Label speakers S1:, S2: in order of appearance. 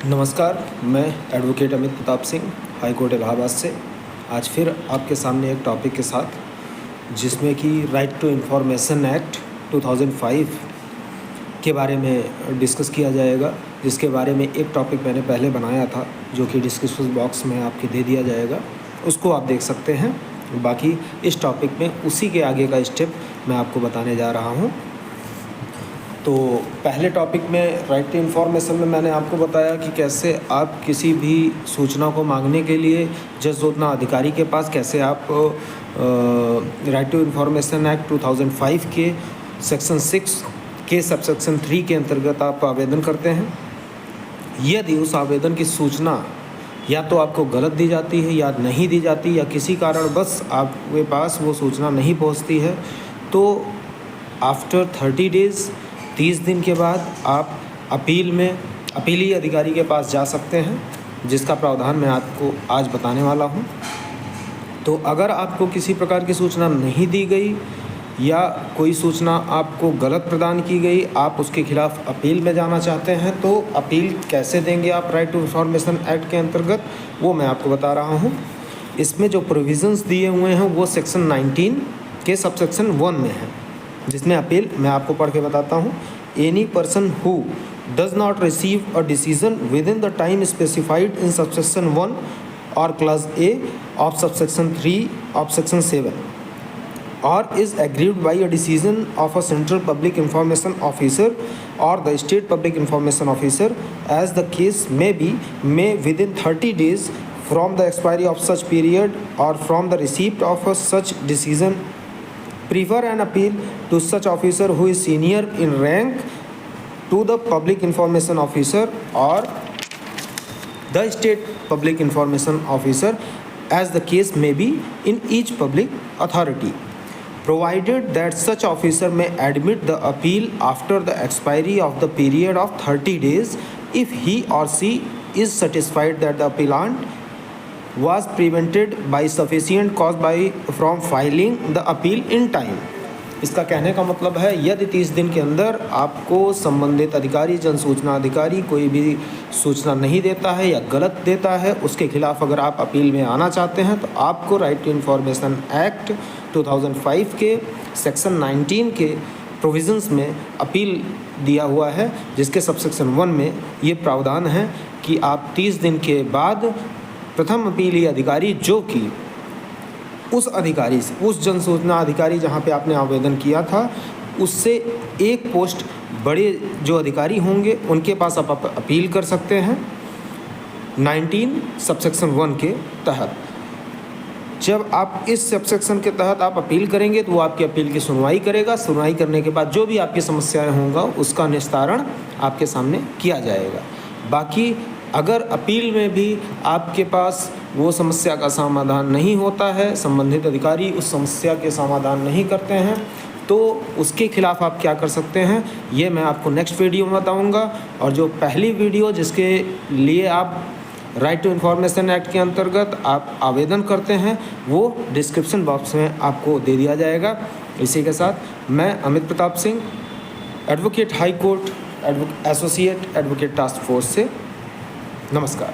S1: नमस्कार, मैं advocate Amit Pratap Singh, high court Allahabad से आज फिर आपके सामने एक टॉपिक के साथ जिसमें कि राइट टू इन्फॉर्मेशन एक्ट 2005 के बारे में डिस्कस किया जाएगा, जिसके बारे में एक टॉपिक मैंने पहले बनाया था जो कि डिस्क्रिप्शन बॉक्स में आपके दे दिया जाएगा, उसको आप देख सकते हैं। बाकी इस टॉपिक में उसी के आगे का स्टेप मैं आपको बताने जा रहा हूँ। तो पहले टॉपिक में राइट टू इन्फॉर्मेशन में मैंने आपको बताया कि कैसे आप किसी भी सूचना को मांगने के लिए जज सूचना अधिकारी के पास कैसे आप राइट टू इन्फॉर्मेशन एक्ट 2005 के सेक्शन 6 के सबसेक्शन 3 के अंतर्गत आप आवेदन करते हैं। यदि उस आवेदन की सूचना या तो आपको गलत दी जाती है या नहीं दी जाती या किसी कारणवश आपके पास वो सूचना नहीं पहुंचती है, तो आफ्टर 30 डेज़ 30 दिन के बाद आप अपीली अधिकारी के पास जा सकते हैं, जिसका प्रावधान मैं आपको आज बताने वाला हूं। तो अगर आपको किसी प्रकार की सूचना नहीं दी गई या कोई सूचना आपको गलत प्रदान की गई, आप उसके खिलाफ अपील में जाना चाहते हैं, तो अपील कैसे देंगे आप राइट टू इन्फॉर्मेशन एक्ट के अंतर्गत, वो मैं आपको बता रहा हूँ। इसमें जो प्रोविज़न्स दिए हुए हैं वो सेक्शन 19 के सबसेक्शन 1 में है, जिसमें अपील मैं आपको पढ़ के बताता हूँ। Any person who does not receive a decision with in the time specified in subsection 1 और class A of subsection 3 of section 7 or is aggrieved by a decision of a central public information officer or the state public information officer, as the case may be, may within 30 days from the expiry of such period or from the receipt of a such decision, prefer an appeal to such officer who is senior in rank to the public information officer or the state public information officer, as the case may be, in each public authority, provided that such officer may admit the appeal after the expiry of the period of 30 days if he or she is satisfied that the appellant was prevented by sufficient cause from filing the appeal in time। इसका कहने का मतलब है, यदि 30 दिन के अंदर आपको संबंधित अधिकारी, जन सूचना अधिकारी कोई भी सूचना नहीं देता है या गलत देता है, उसके खिलाफ अगर आप अपील में आना चाहते हैं, तो आपको राइट टू इन्फॉर्मेशन एक्ट 2005 के सेक्शन 19 के प्रोविज़न्स में अपील दिया हुआ है, जिसके सबसेक्शन 1 में ये प्रावधान है कि आप 30 दिन के बाद प्रथम अपीली अधिकारी, जो कि उस अधिकारी से, उस जन सूचना अधिकारी जहाँ पे आपने आवेदन किया था, उससे एक पोस्ट बड़े जो अधिकारी होंगे उनके पास आप अपील कर सकते हैं 19 सबसेक्शन 1 के तहत। जब आप इस सबसेक्शन के तहत आप अपील करेंगे तो वो आपकी अपील की सुनवाई करेगा। सुनवाई करने के बाद जो भी आपकी समस्याएं होंगी उसका निस्तारण आपके सामने किया जाएगा। बाकी अगर अपील में भी आपके पास वो समस्या का समाधान नहीं होता है, संबंधित अधिकारी उस समस्या के समाधान नहीं करते हैं, तो उसके खिलाफ आप क्या कर सकते हैं, ये मैं आपको नेक्स्ट वीडियो में बताऊंगा। और जो पहली वीडियो जिसके लिए आप राइट टू इन्फॉर्मेशन एक्ट के अंतर्गत आप आवेदन करते हैं, वो डिस्क्रिप्शन बॉक्स में आपको दे दिया जाएगा। इसी के साथ मैं Amit Pratap Singh, advocate high court associate advocate task force से, नमस्कार।